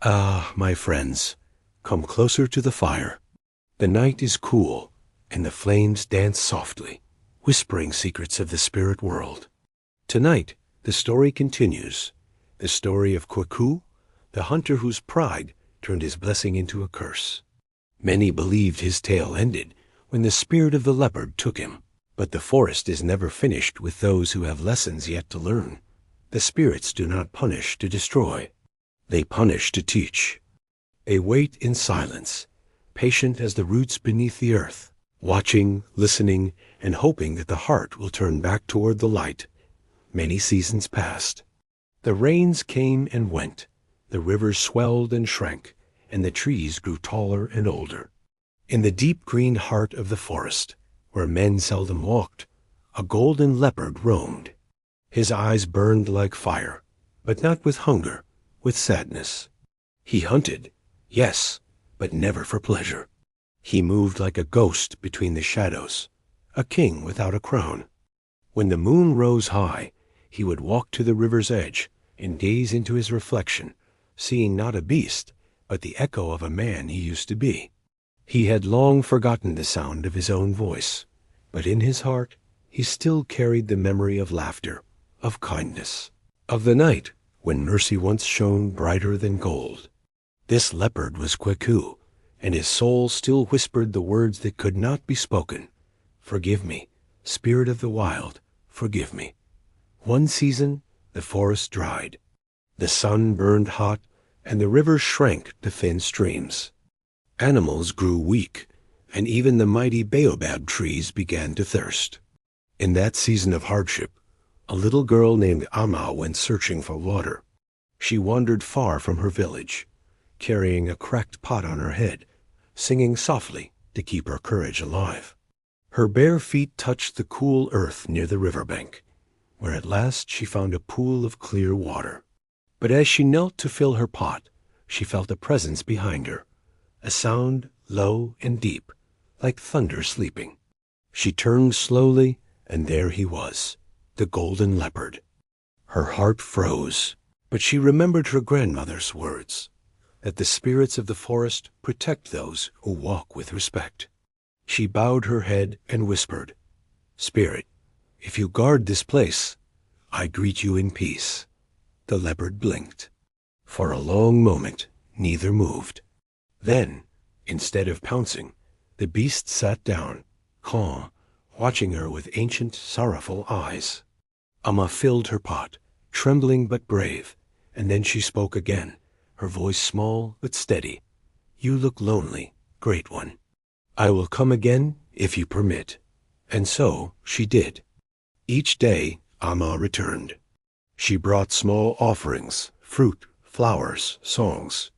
Ah, my friends, come closer to the fire. The night is cool, and the flames dance softly, whispering secrets of the spirit world. Tonight, the story continues, the story of Kweku, the hunter whose pride turned his blessing into a curse. Many believed his tale ended when the spirit of the leopard took him, but the forest is never finished with those who have lessons yet to learn. The spirits do not punish to destroy. They punish to teach. They wait in silence, patient as the roots beneath the earth, watching, listening, and hoping that the heart will turn back toward the light. Many seasons passed. The rains came and went. The rivers swelled and shrank, and the trees grew taller and older. In the deep green heart of the forest, where men seldom walked, a golden leopard roamed. His eyes burned like fire, but not with hunger, with sadness. He hunted, yes, but never for pleasure. He moved like a ghost between the shadows, a king without a crown. When the moon rose high, he would walk to the river's edge and gaze into his reflection, seeing not a beast, but the echo of a man he used to be. He had long forgotten the sound of his own voice, but in his heart he still carried the memory of laughter, of kindness, of the night when mercy once shone brighter than gold. This leopard was Kweku, and his soul still whispered the words that could not be spoken. Forgive me, spirit of the wild, forgive me. One season, the forest dried. The sun burned hot, and the rivers shrank to thin streams. Animals grew weak, and even the mighty baobab trees began to thirst. In that season of hardship, a little girl named Ama went searching for water. She wandered far from her village, carrying a cracked pot on her head, singing softly to keep her courage alive. Her bare feet touched the cool earth near the riverbank, where at last she found a pool of clear water. But as she knelt to fill her pot, she felt a presence behind her, a sound low and deep, like thunder sleeping. She turned slowly, and there he was, the golden leopard. Her heart froze, but she remembered her grandmother's words, that the spirits of the forest protect those who walk with respect. She bowed her head and whispered, "Spirit, if you guard this place, I greet you in peace." The leopard blinked. For a long moment, neither moved. Then, instead of pouncing, the beast sat down, calm, watching her with ancient, sorrowful eyes. Amma filled her pot, trembling but brave, and then she spoke again, her voice small but steady. "You look lonely, great one. I will come again if you permit." And so she did. Each day, Amma returned. She brought small offerings, fruit, flowers, songs.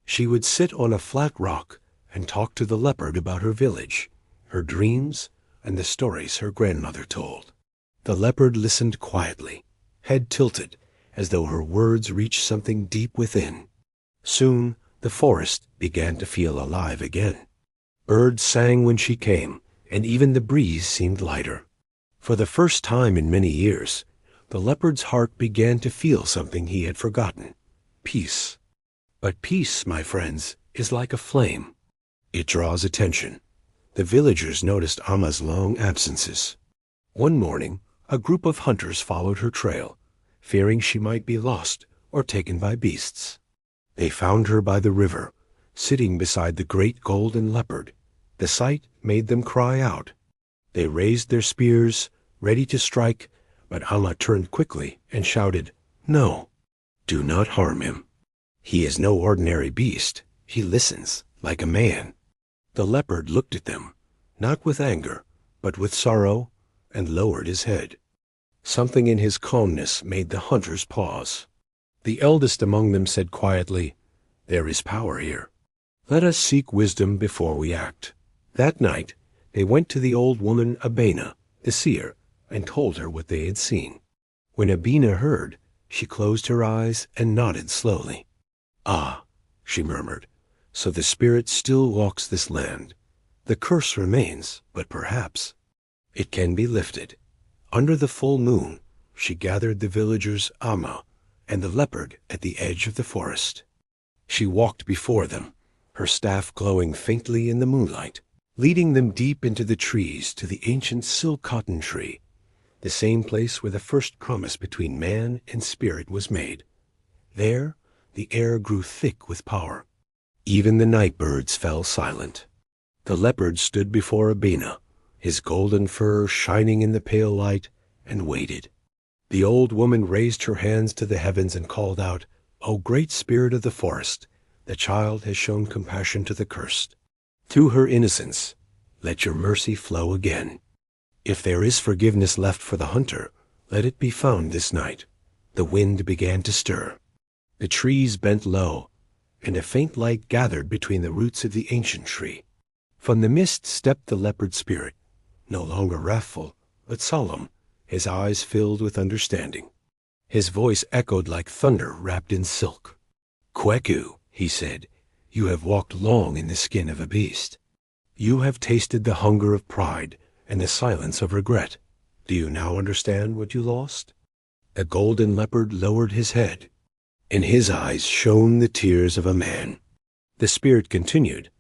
She would sit on a flat rock and talk to the leopard about her village, her dreams, and the stories her grandmother told. The leopard listened quietly, head tilted, as though her words reached something deep within. Soon, the forest began to feel alive again. Birds sang when she came, and even the breeze seemed lighter. For the first time in many years, the leopard's heart began to feel something he had forgotten: peace. But peace, my friends, is like a flame. It draws attention. The villagers noticed Amma's long absences. One morning, a group of hunters followed her trail, fearing she might be lost or taken by beasts. They found her by the river, sitting beside the great golden leopard. The sight made them cry out. They raised their spears, ready to strike, but Amma turned quickly and shouted, "No, do not harm him. He is no ordinary beast. He listens like a man." The leopard looked at them, not with anger, but with sorrow, and lowered his head. Something in his calmness made the hunters pause. The eldest among them said quietly, "There is power here. Let us seek wisdom before we act." That night, they went to the old woman Abena, the seer, and told her what they had seen. When Abena heard, she closed her eyes and nodded slowly. "Ah," she murmured, "so the spirit still walks this land. The curse remains, but perhaps it can be lifted." Under the full moon, she gathered the villagers Amma and the leopard at the edge of the forest. She walked before them, her staff glowing faintly in the moonlight, leading them deep into the trees to the ancient silk cotton tree, the same place where the first promise between man and spirit was made. There, the air grew thick with power. Even the night birds fell silent. The leopard stood before Abena, his golden fur shining in the pale light, and waited. The old woman raised her hands to the heavens and called out, "O great spirit of the forest, the child has shown compassion to the cursed. Through her innocence, let your mercy flow again. If there is forgiveness left for the hunter, let it be found this night." The wind began to stir. The trees bent low, and a faint light gathered between the roots of the ancient tree. From the mist stepped the leopard spirit, no longer wrathful, but solemn, his eyes filled with understanding. His voice echoed like thunder wrapped in silk. "Kweku," he said, "you have walked long in the skin of a beast. You have tasted the hunger of pride and the silence of regret. Do you now understand what you lost?" The golden leopard lowered his head. In his eyes shone the tears of a man. The spirit continued,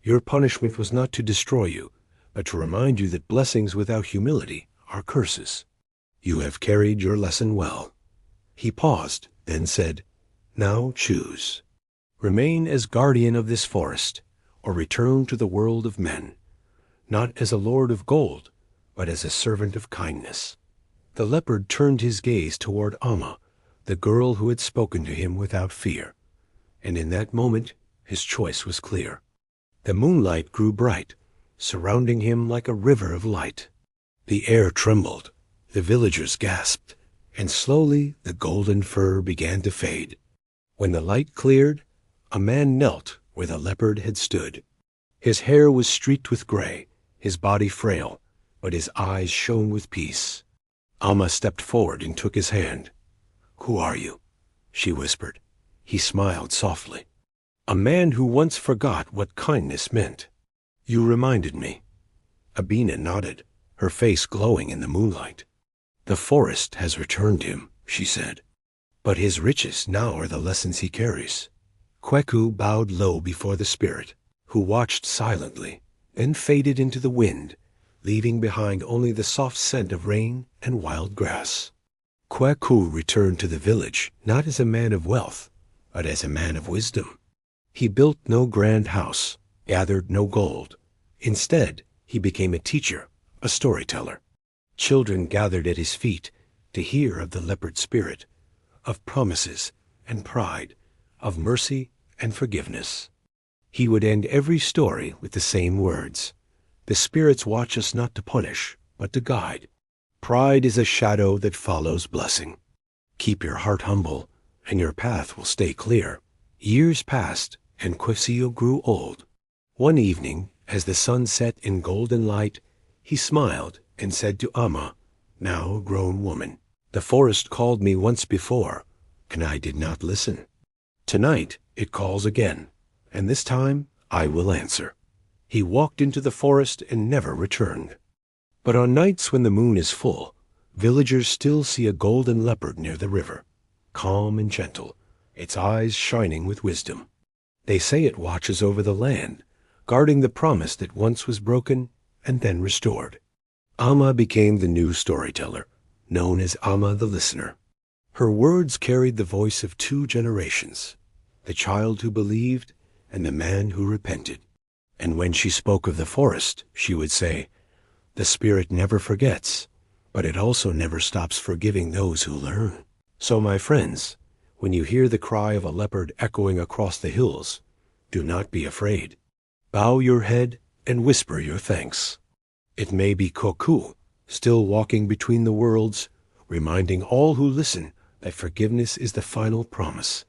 "Your punishment was not to destroy you, but to remind you that blessings without humility are curses. You have carried your lesson well." He paused, then said, "Now choose. Remain as guardian of this forest, or return to the world of men, not as a lord of gold, but as a servant of kindness." The leopard turned his gaze toward Amma, the girl who had spoken to him without fear, and in that moment his choice was clear. The moonlight grew bright, surrounding him like a river of light. The air trembled, the villagers gasped, and slowly the golden fur began to fade. When the light cleared, a man knelt where the leopard had stood. His hair was streaked with gray, his body frail, but his eyes shone with peace. Amma stepped forward and took his hand. "Who are you?" she whispered. He smiled softly. "A man who once forgot what kindness meant. You reminded me." Abena nodded, her face glowing in the moonlight. "The forest has returned him," she said. "But his riches now are the lessons he carries." Kweku bowed low before the spirit, who watched silently, then faded into the wind, leaving behind only the soft scent of rain and wild grass. Kweku returned to the village not as a man of wealth, but as a man of wisdom. He built no grand house, gathered no gold. Instead, he became a teacher, a storyteller. Children gathered at his feet to hear of the leopard spirit, of promises and pride, of mercy and forgiveness. He would end every story with the same words: "The spirits watch us not to punish, but to guide. Pride is a shadow that follows blessing. Keep your heart humble, and your path will stay clear." Years passed, and Kweku grew old. One evening, as the sun set in golden light, he smiled and said to Amma, now a grown woman, "The forest called me once before, and I did not listen. Tonight it calls again, and this time I will answer." He walked into the forest and never returned. But on nights when the moon is full, villagers still see a golden leopard near the river, calm and gentle, its eyes shining with wisdom. They say it watches over the land, guarding the promise that once was broken and then restored. Amma became the new storyteller, known as Amma the Listener. Her words carried the voice of two generations, the child who believed and the man who repented. And when she spoke of the forest, she would say, "The spirit never forgets, but it also never stops forgiving those who learn." So, my friends, when you hear the cry of a leopard echoing across the hills, do not be afraid. Bow your head and whisper your thanks. It may be Kweku, still walking between the worlds, reminding all who listen that forgiveness is the final promise,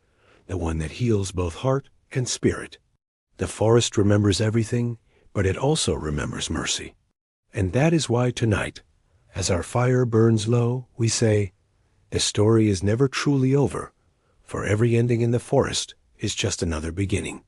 the one that heals both heart and spirit. The forest remembers everything, but it also remembers mercy. And that is why tonight, as our fire burns low, we say, the story is never truly over, for every ending in the forest is just another beginning.